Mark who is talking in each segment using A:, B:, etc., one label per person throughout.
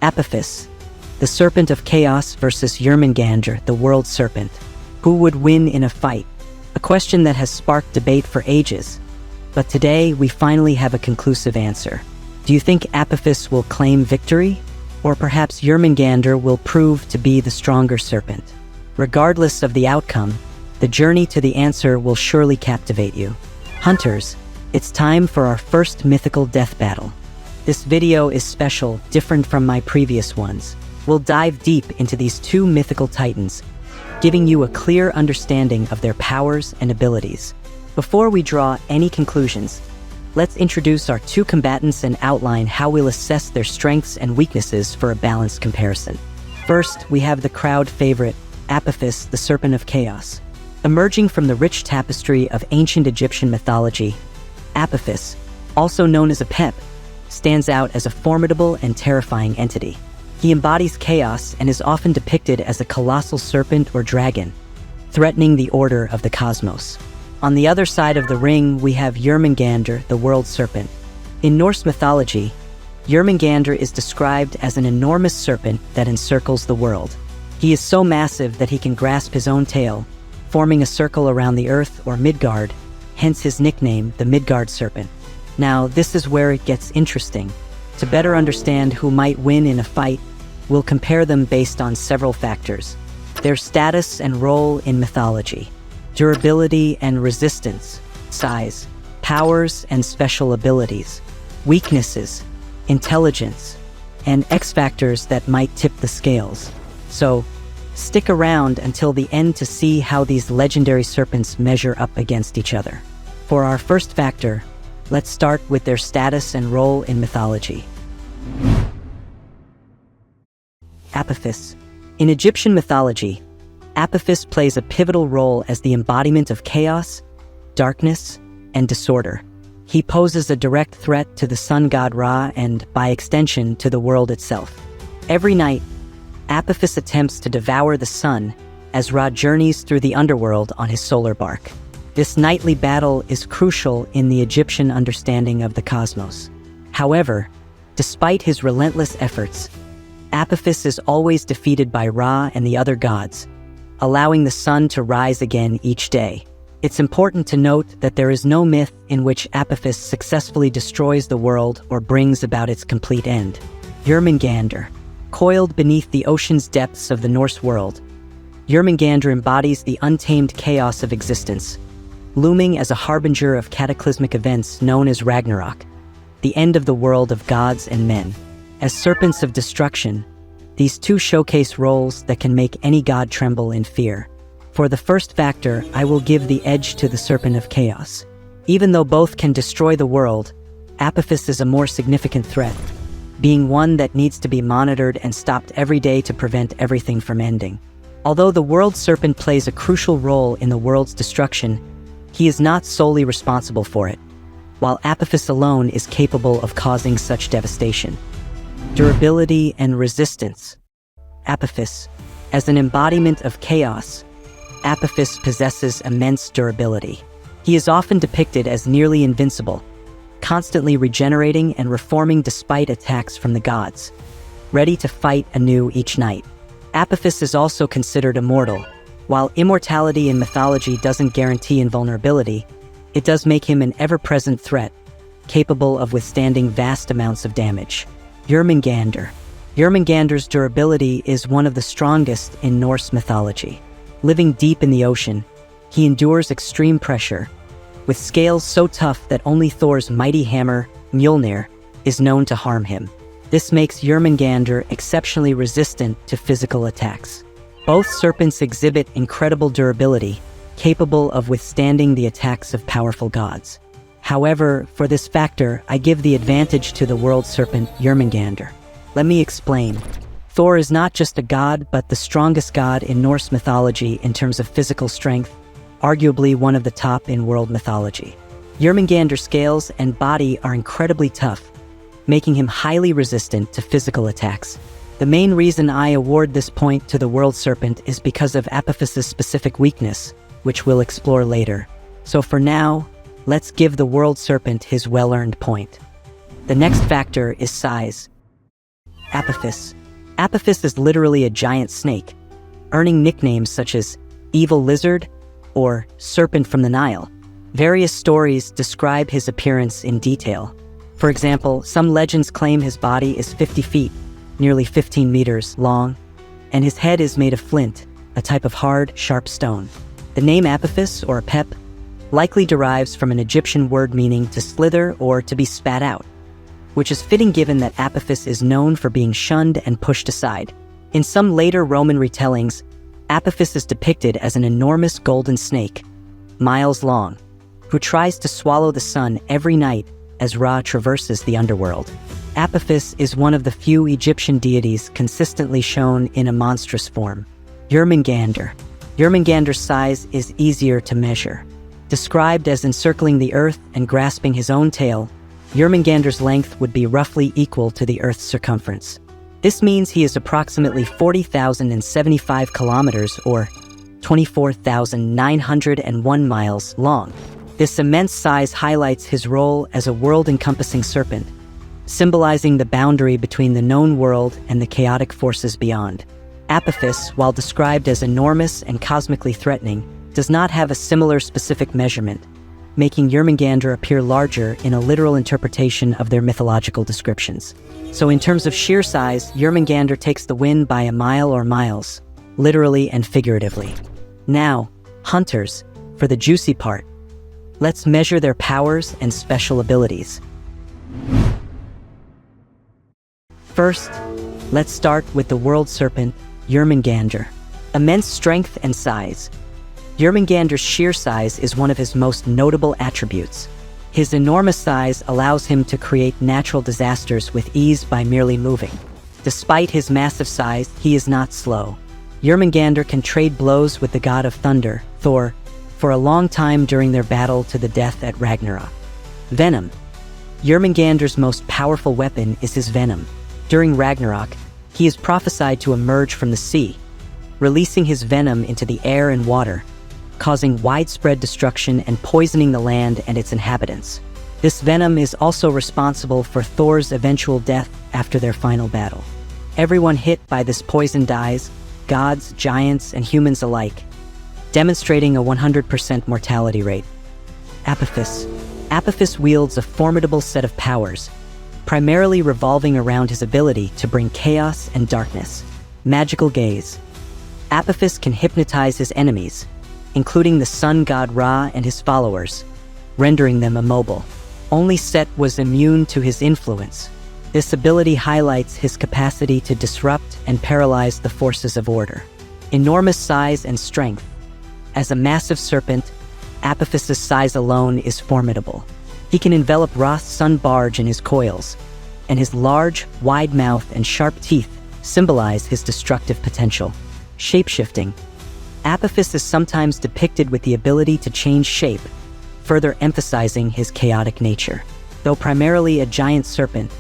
A: Apophis, the Serpent of Chaos versus Jörmungandr, the World Serpent. Who would win in a fight? A question that has sparked debate for ages. But today, we finally have a conclusive answer. Do you think Apophis will claim victory? Or perhaps Jörmungandr will prove to be the stronger serpent? Regardless of the outcome, the journey to the answer will surely captivate you. Hunters, it's time for our first mythical death battle. This video is special, different from my previous ones. We'll dive deep into these two mythical titans, giving you a clear understanding of their powers and abilities. Before we draw any conclusions, let's introduce our two combatants and outline how we'll assess their strengths and weaknesses for a balanced comparison. First, we have the crowd favorite, Apophis, the Serpent of Chaos. Emerging from the rich tapestry of ancient Egyptian mythology, Apophis, also known as Apep, stands out as a formidable and terrifying entity. He embodies chaos and is often depicted as a colossal serpent or dragon, threatening the order of the cosmos. On the other side of the ring, we have Jörmungandr, the World Serpent. In Norse mythology, Jörmungandr is described as an enormous serpent that encircles the world. He is so massive that he can grasp his own tail, forming a circle around the earth or Midgard, hence his nickname, the Midgard Serpent. Now, this is where it gets interesting. To better understand who might win in a fight, we'll compare them based on several factors: their status and role in mythology, durability and resistance, size, powers and special abilities, weaknesses, intelligence, and X factors that might tip the scales. So, stick around until the end to see how these legendary serpents measure up against each other. For our first factor, let's start with their status and role in mythology. Apophis. In Egyptian mythology, Apophis plays a pivotal role as the embodiment of chaos, darkness, and disorder. He poses a direct threat to the sun god Ra and, by extension, to the world itself. Every night, Apophis attempts to devour the sun as Ra journeys through the underworld on his solar bark. This nightly battle is crucial in the Egyptian understanding of the cosmos. However, despite his relentless efforts, Apophis is always defeated by Ra and the other gods, allowing the sun to rise again each day. It's important to note that there is no myth in which Apophis successfully destroys the world or brings about its complete end. Jörmungandr. Coiled beneath the ocean's depths of the Norse world, Jörmungandr embodies the untamed chaos of existence, looming as a harbinger of cataclysmic events known as Ragnarok, the end of the world of gods and men. As serpents of destruction, these two showcase roles that can make any god tremble in fear. For the first factor, I will give the edge to the Serpent of Chaos. Even though both can destroy the world, Apophis is a more significant threat, being one that needs to be monitored and stopped every day to prevent everything from ending. Although the World Serpent plays a crucial role in the world's destruction, he is not solely responsible for it, while Apophis alone is capable of causing such devastation. Durability and resistance. Apophis. As an embodiment of chaos, Apophis possesses immense durability. He is often depicted as nearly invincible, constantly regenerating and reforming despite attacks from the gods, ready to fight anew each night. Apophis is also considered immortal. While immortality in mythology doesn't guarantee invulnerability, it does make him an ever-present threat, capable of withstanding vast amounts of damage. Jörmungandr. Jörmungandr's durability is one of the strongest in Norse mythology. Living deep in the ocean, he endures extreme pressure, with scales so tough that only Thor's mighty hammer, Mjolnir, is known to harm him. This makes Jörmungandr exceptionally resistant to physical attacks. Both serpents exhibit incredible durability, capable of withstanding the attacks of powerful gods. However, for this factor, I give the advantage to the world serpent, Jörmungandr. Let me explain. Thor is not just a god, but the strongest god in Norse mythology in terms of physical strength, arguably one of the top in world mythology. Jörmungandr's scales and body are incredibly tough, making him highly resistant to physical attacks. The main reason I award this point to the World Serpent is because of Apophis's specific weakness, which we'll explore later. So for now, let's give the World Serpent his well-earned point. The next factor is size. Apophis. Apophis is literally a giant snake, earning nicknames such as evil lizard or serpent from the Nile. Various stories describe his appearance in detail. For example, some legends claim his body is 50 feet, nearly 15 meters long, and his head is made of flint, a type of hard, sharp stone. The name Apophis, or Apep, likely derives from an Egyptian word meaning to slither or to be spat out, which is fitting given that Apophis is known for being shunned and pushed aside. In some later Roman retellings, Apophis is depicted as an enormous golden snake, miles long, who tries to swallow the sun every night as Ra traverses the underworld. Apophis is one of the few Egyptian deities consistently shown in a monstrous form. Jörmungandr. Jörmungandr's size is easier to measure. Described as encircling the earth and grasping his own tail, Jörmungandr's length would be roughly equal to the Earth's circumference. This means he is approximately 40,075 kilometers or 24,901 miles long. This immense size highlights his role as a world-encompassing serpent, symbolizing the boundary between the known world and the chaotic forces beyond. Apophis, while described as enormous and cosmically threatening, does not have a similar specific measurement, making Jörmungandr appear larger in a literal interpretation of their mythological descriptions. So in terms of sheer size, Jörmungandr takes the win by a mile or miles, literally and figuratively. Now, hunters, for the juicy part, let's measure their powers and special abilities. First, let's start with the world serpent, Jörmungandr. Immense strength and size. Jörmungandr's sheer size is one of his most notable attributes. His enormous size allows him to create natural disasters with ease by merely moving. Despite his massive size, he is not slow. Jörmungandr can trade blows with the god of thunder, Thor, for a long time during their battle to the death at Ragnarok. Venom. Jörmungandr's most powerful weapon is his venom. During Ragnarok, he is prophesied to emerge from the sea, releasing his venom into the air and water, causing widespread destruction and poisoning the land and its inhabitants. This venom is also responsible for Thor's eventual death after their final battle. Everyone hit by this poison dies, gods, giants, and humans alike, demonstrating a 100% mortality rate. Apophis. Apophis wields a formidable set of powers, primarily revolving around his ability to bring chaos and darkness. Magical gaze. Apophis can hypnotize his enemies, including the sun god Ra and his followers, rendering them immobile. Only Set was immune to his influence. This ability highlights his capacity to disrupt and paralyze the forces of order. Enormous size and strength. As a massive serpent, Apophis's size alone is formidable. He can envelop Ra's sun barge in his coils, and his large, wide mouth and sharp teeth symbolize his destructive potential. Shape-shifting. Apophis is sometimes depicted with the ability to change shape, further emphasizing his chaotic nature. Though primarily a giant serpent,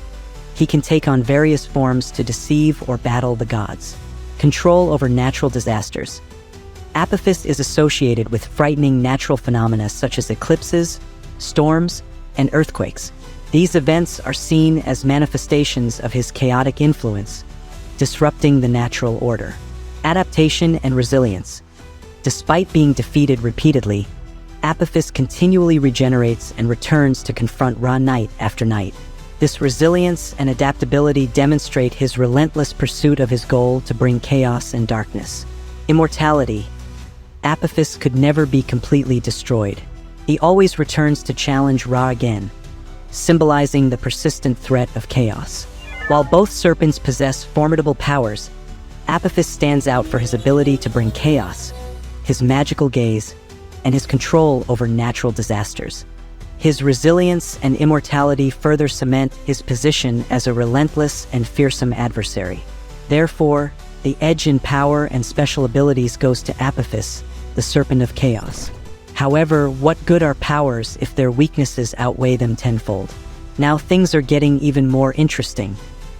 A: he can take on various forms to deceive or battle the gods. Control over natural disasters. Apophis is associated with frightening natural phenomena such as eclipses, storms, and earthquakes. These events are seen as manifestations of his chaotic influence, disrupting the natural order. Adaptation and resilience. Despite being defeated repeatedly, Apophis continually regenerates and returns to confront Ra night after night. This resilience and adaptability demonstrate his relentless pursuit of his goal to bring chaos and darkness. Immortality. Apophis could never be completely destroyed. He always returns to challenge Ra again, symbolizing the persistent threat of chaos. While both serpents possess formidable powers, Apophis stands out for his ability to bring chaos, his magical gaze, and his control over natural disasters. His resilience and immortality further cement his position as a relentless and fearsome adversary. Therefore, the edge in power and special abilities goes to Apophis, the Serpent of Chaos. However, what good are powers if their weaknesses outweigh them tenfold? Now things are getting even more interesting.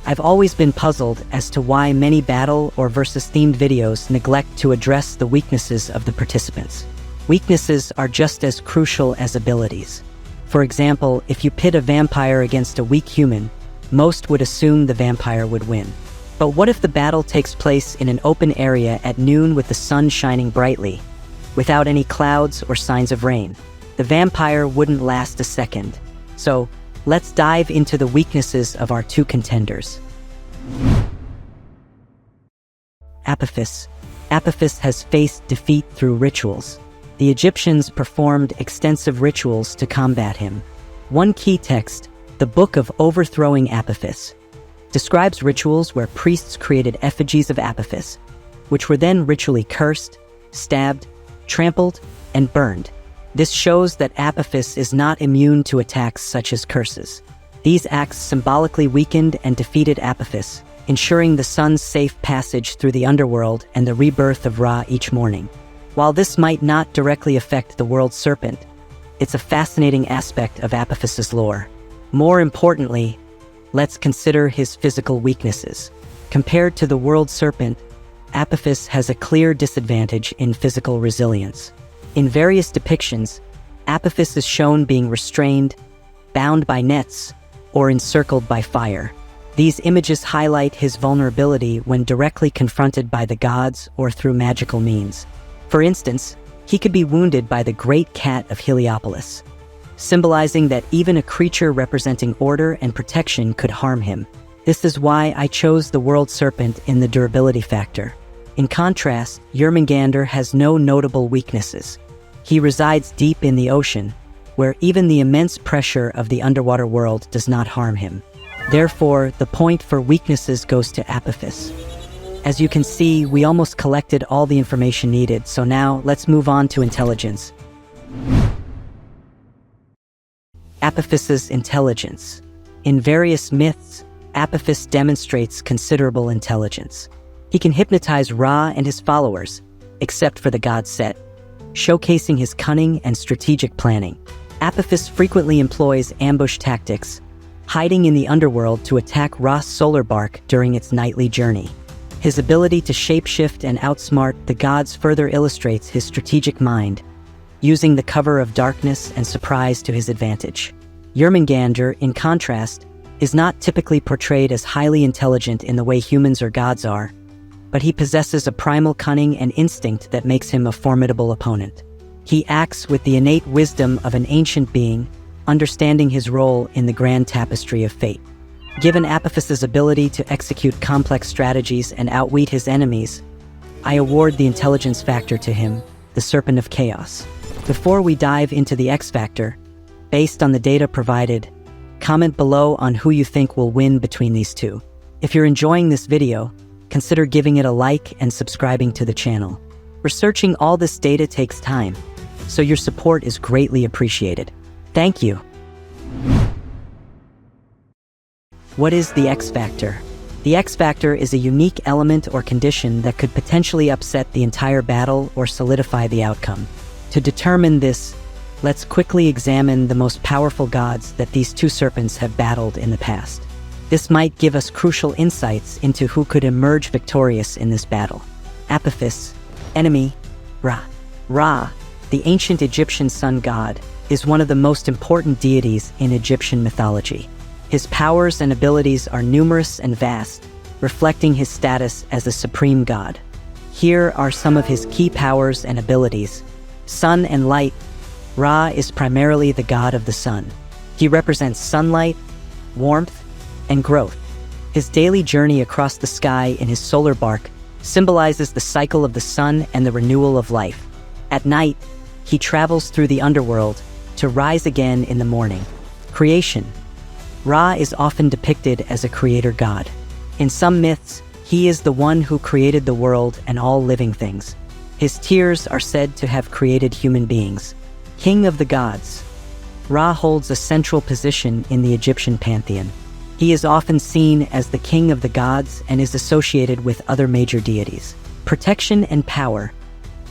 A: I've always been puzzled as to why many battle or versus-themed videos neglect to address the weaknesses of the participants. Weaknesses are just as crucial as abilities. For example, if you pit a vampire against a weak human, most would assume the vampire would win. But what if the battle takes place in an open area at noon with the sun shining brightly, without any clouds or signs of rain? The vampire wouldn't last a second. So, let's dive into the weaknesses of our two contenders. Apophis. Apophis has faced defeat through rituals. The Egyptians performed extensive rituals to combat him. One key text, the Book of Overthrowing Apophis, describes rituals where priests created effigies of Apophis, which were then ritually cursed, stabbed, trampled, and burned. This shows that Apophis is not immune to attacks such as curses. These acts symbolically weakened and defeated Apophis, ensuring the sun's safe passage through the underworld and the rebirth of Ra each morning. While this might not directly affect the world serpent, it's a fascinating aspect of Apophis's lore. More importantly, let's consider his physical weaknesses. Compared to the world serpent, Apophis has a clear disadvantage in physical resilience. In various depictions, Apophis is shown being restrained, bound by nets, or encircled by fire. These images highlight his vulnerability when directly confronted by the gods or through magical means. For instance, he could be wounded by the great cat of Heliopolis, symbolizing that even a creature representing order and protection could harm him. This is why I chose the world serpent in the durability factor. In contrast, Jörmungandr has no notable weaknesses. He resides deep in the ocean, where even the immense pressure of the underwater world does not harm him. Therefore, the point for weaknesses goes to Apophis. As you can see, we almost collected all the information needed, so now let's move on to intelligence. Apophis's intelligence. In various myths, Apophis demonstrates considerable intelligence. He can hypnotize Ra and his followers, except for the god Set, showcasing his cunning and strategic planning. Apophis frequently employs ambush tactics, hiding in the underworld to attack Ra's solar bark during its nightly journey. His ability to shapeshift and outsmart the gods further illustrates his strategic mind, using the cover of darkness and surprise to his advantage. Jörmungandr, in contrast, is not typically portrayed as highly intelligent in the way humans or gods are, but he possesses a primal cunning and instinct that makes him a formidable opponent. He acts with the innate wisdom of an ancient being, understanding his role in the grand tapestry of fate. Given Apophis's ability to execute complex strategies and outwit his enemies, I award the intelligence factor to him, the Serpent of Chaos. Before we dive into the X factor, based on the data provided, comment below on who you think will win between these two. If you're enjoying this video, consider giving it a like and subscribing to the channel. Researching all this data takes time, so your support is greatly appreciated. Thank you. What is the X factor? The X factor is a unique element or condition that could potentially upset the entire battle or solidify the outcome. To determine this, let's quickly examine the most powerful gods that these two serpents have battled in the past. This might give us crucial insights into who could emerge victorious in this battle. Apophis, enemy, Ra. Ra, the ancient Egyptian sun god, is one of the most important deities in Egyptian mythology. His powers and abilities are numerous and vast, reflecting his status as a supreme god. Here are some of his key powers and abilities. Sun and light. Ra is primarily the god of the sun. He represents sunlight, warmth, and growth. His daily journey across the sky in his solar bark symbolizes the cycle of the sun and the renewal of life. At night, he travels through the underworld to rise again in the morning. Creation. Ra is often depicted as a creator god. In some myths, he is the one who created the world and all living things. His tears are said to have created human beings. King of the gods. Ra holds a central position in the Egyptian pantheon. He is often seen as the king of the gods and is associated with other major deities. Protection and power.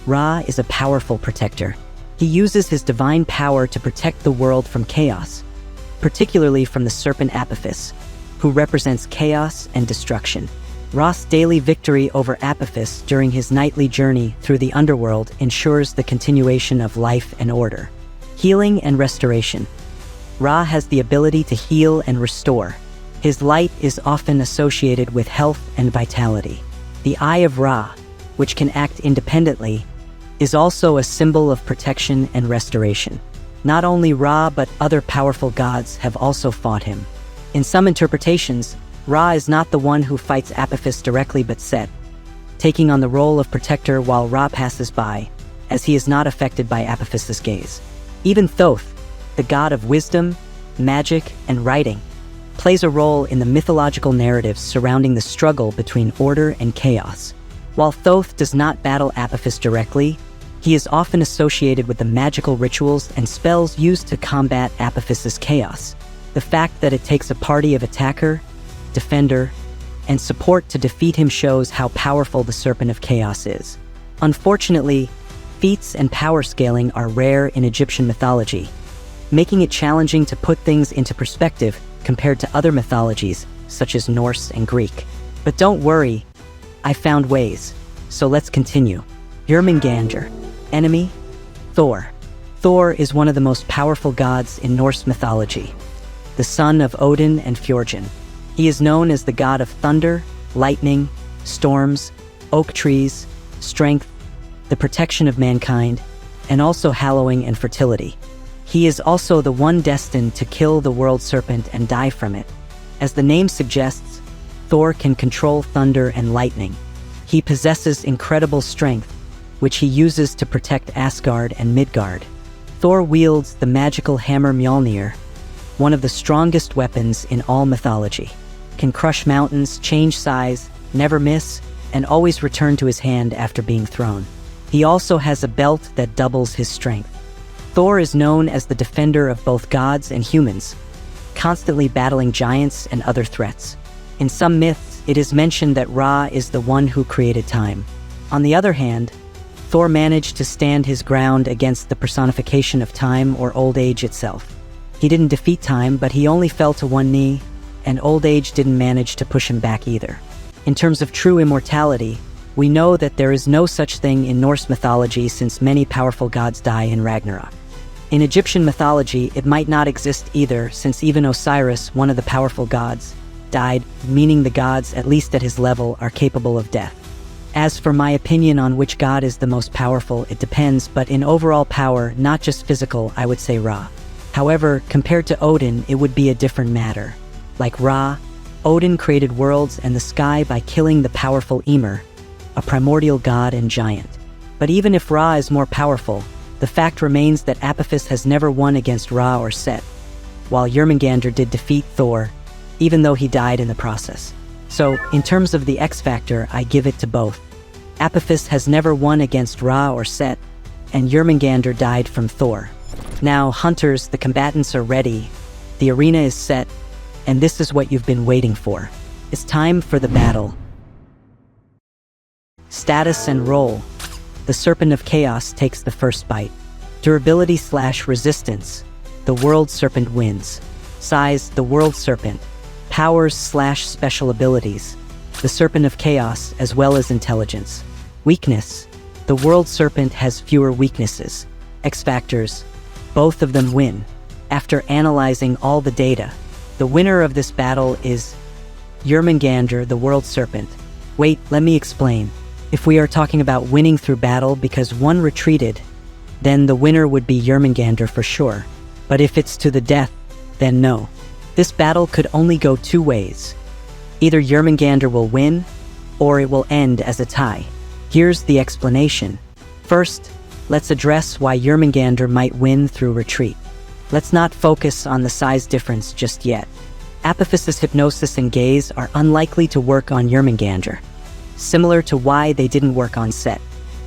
A: Ra is a powerful protector. He uses his divine power to protect the world from chaos, particularly from the serpent Apophis, who represents chaos and destruction. Ra's daily victory over Apophis during his nightly journey through the underworld ensures the continuation of life and order. Healing and restoration. Ra has the ability to heal and restore. His light is often associated with health and vitality. The Eye of Ra, which can act independently, is also a symbol of protection and restoration. Not only Ra, but other powerful gods have also fought him. In some interpretations, Ra is not the one who fights Apophis directly but Set, taking on the role of protector while Ra passes by, as he is not affected by Apophis's gaze. Even Thoth, the god of wisdom, magic, and writing, plays a role in the mythological narratives surrounding the struggle between order and chaos. While Thoth does not battle Apophis directly, he is often associated with the magical rituals and spells used to combat Apophis's chaos. The fact that it takes a party of attacker, defender, and support to defeat him shows how powerful the Serpent of Chaos is. Unfortunately, feats and power scaling are rare in Egyptian mythology, making it challenging to put things into perspective compared to other mythologies, such as Norse and Greek. But don't worry, I found ways, so let's continue. Jörmungandr. Enemy? Thor. Thor is one of the most powerful gods in Norse mythology, the son of Odin and Fjorgyn. He is known as the god of thunder, lightning, storms, oak trees, strength, the protection of mankind, and also hallowing and fertility. He is also the one destined to kill the world serpent and die from it. As the name suggests, Thor can control thunder and lightning. He possesses incredible strength, which he uses to protect Asgard and Midgard. Thor wields the magical hammer Mjolnir, one of the strongest weapons in all mythology. Can crush mountains, change size, never miss, and always return to his hand after being thrown. He also has a belt that doubles his strength. Thor is known as the defender of both gods and humans, constantly battling giants and other threats. In some myths, it is mentioned that Ra is the one who created time. On the other hand, Thor managed to stand his ground against the personification of time or old age itself. He didn't defeat time, but he only fell to one knee, and old age didn't manage to push him back either. In terms of true immortality, we know that there is no such thing in Norse mythology since many powerful gods die in Ragnarok. In Egyptian mythology, it might not exist either, since even Osiris, one of the powerful gods, died, meaning the gods, at least at his level, are capable of death. As for my opinion on which god is the most powerful, it depends, but in overall power, not just physical, I would say Ra. However, compared to Odin, it would be a different matter. Like Ra, Odin created worlds and the sky by killing the powerful Ymir, a primordial god and giant. But even if Ra is more powerful, the fact remains that Apophis has never won against Ra or Set, while Jörmungandr did defeat Thor, even though he died in the process. So, in terms of the X factor, I give it to both. Apophis has never won against Ra or Set, and Jörmungandr died from Thor. Now, hunters, the combatants are ready, the arena is set, and this is what you've been waiting for. It's time for the battle. Status and role. The Serpent of Chaos takes the first bite. Durability/resistance. The World Serpent wins. Size, the World Serpent. Powers/special abilities. The Serpent of Chaos, as well as intelligence. Weakness. The World Serpent has fewer weaknesses. X factors. Both of them win. After analyzing all the data, the winner of this battle is Jörmungandr, the World Serpent. Wait, let me explain. If we are talking about winning through battle because one retreated, then the winner would be Jörmungandr for sure. But if it's to the death, then no. This battle could only go two ways. Either Jörmungandr will win, or it will end as a tie. Here's the explanation. First, let's address why Jörmungandr might win through retreat. Let's not focus on the size difference just yet. Apophis's hypnosis and gaze are unlikely to work on Jörmungandr, similar to why they didn't work on Set.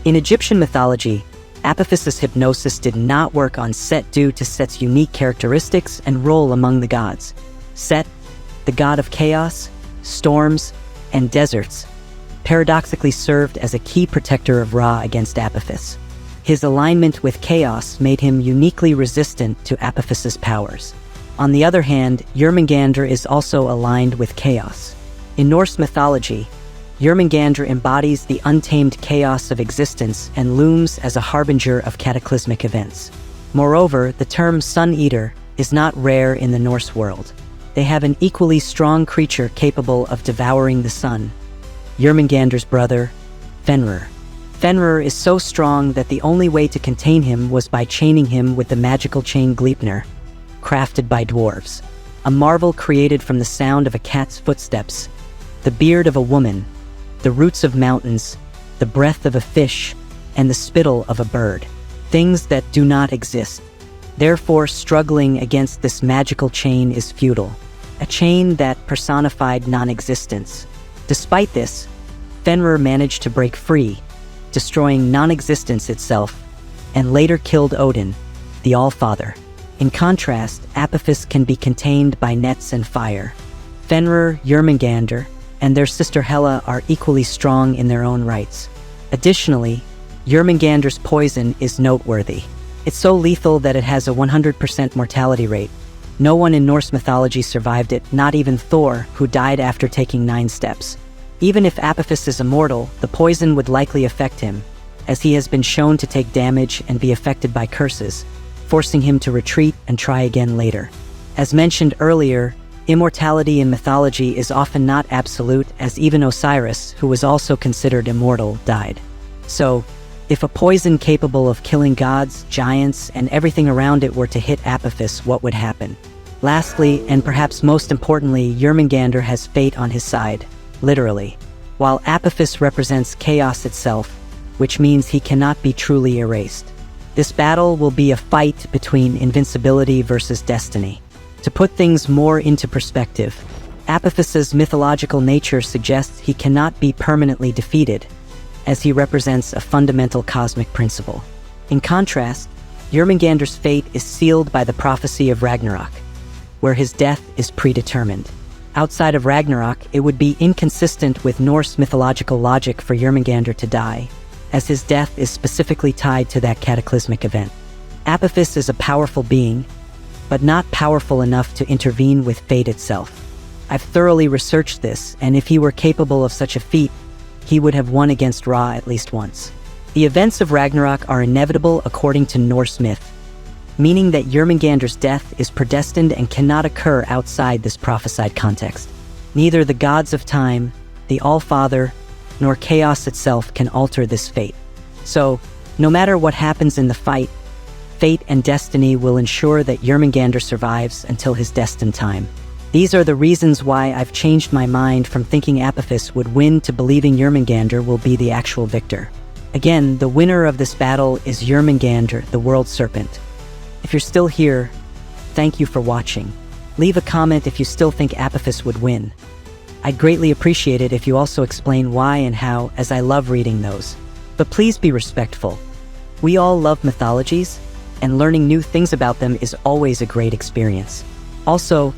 A: In Egyptian mythology, Apophis's hypnosis did not work on Set due to Set's unique characteristics and role among the gods. Set, the god of chaos, storms, and deserts, paradoxically served as a key protector of Ra against Apophis. His alignment with chaos made him uniquely resistant to Apophis's powers. On the other hand, Jörmungandr is also aligned with chaos. In Norse mythology, Jörmungandr embodies the untamed chaos of existence and looms as a harbinger of cataclysmic events. Moreover, the term Sun Eater is not rare in the Norse world. they have an equally strong creature capable of devouring the sun. Jörmungandr's brother, Fenrir. Fenrir is so strong that the only way to contain him was by chaining him with the magical chain Gleipnir, crafted by dwarves. A marvel created from the sound of a cat's footsteps, the beard of a woman, the roots of mountains, the breath of a fish, and the spittle of a bird. Things that do not exist. Therefore, struggling against this magical chain is futile. A chain that personified non-existence. Despite this, Fenrir managed to break free, destroying non-existence itself, and later killed Odin, the All-Father. In contrast, Apophis can be contained by nets and fire. Fenrir, Jörmungandr, and their sister Hela are equally strong in their own rights. Additionally, Jörmungandr's poison is noteworthy. It's so lethal that it has a 100% mortality rate. No one in Norse mythology survived it, not even Thor, who died after taking 9 steps. Even if Apophis is immortal, the poison would likely affect him, as he has been shown to take damage and be affected by curses, forcing him to retreat and try again later. As mentioned earlier, immortality in mythology is often not absolute, as even Osiris, who was also considered immortal, died. So, if a poison capable of killing gods, giants, and everything around it were to hit Apophis, what would happen? Lastly, and perhaps most importantly, Jörmungandr has fate on his side, literally, while Apophis represents chaos itself, which means he cannot be truly erased. This battle will be a fight between invincibility versus destiny. To put things more into perspective, Apophis's mythological nature suggests he cannot be permanently defeated, as he represents a fundamental cosmic principle. In contrast, Jörmungandr's fate is sealed by the prophecy of Ragnarok, where his death is predetermined. Outside of Ragnarok, it would be inconsistent with Norse mythological logic for Jörmungandr to die, as his death is specifically tied to that cataclysmic event. Apophis is a powerful being, but not powerful enough to intervene with fate itself. I've thoroughly researched this, and if he were capable of such a feat, he would have won against Ra at least once. The events of Ragnarok are inevitable according to Norse myth, meaning that Jörmungandr's death is predestined and cannot occur outside this prophesied context. Neither the gods of time, the All-Father, nor chaos itself can alter this fate. So, no matter what happens in the fight, fate and destiny will ensure that Jörmungandr survives until his destined time. These are the reasons why I've changed my mind from thinking Apophis would win to believing Jörmungandr will be the actual victor. Again, the winner of this battle is Jörmungandr, the world serpent. If you're still here, thank you for watching. Leave a comment if you still think Apophis would win. I'd greatly appreciate it if you also explain why and how, as I love reading those. But please be respectful. We all love mythologies, and learning new things about them is always a great experience. Also,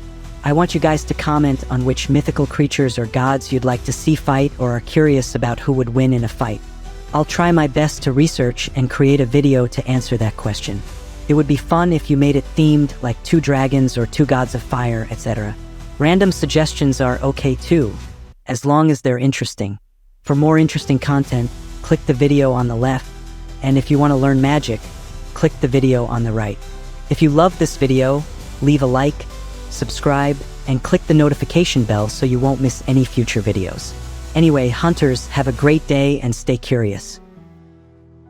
A: I want you guys to comment on which mythical creatures or gods you'd like to see fight or are curious about who would win in a fight. I'll try my best to research and create a video to answer that question. It would be fun if you made it themed, like 2 dragons or 2 gods of fire, etc. Random suggestions are okay too, as long as they're interesting. For more interesting content, click the video on the left, and if you want to learn magic, click the video on the right. If you love this video, leave a like, subscribe, and click the notification bell so you won't miss any future videos. Anyway, hunters, have a great day and stay curious.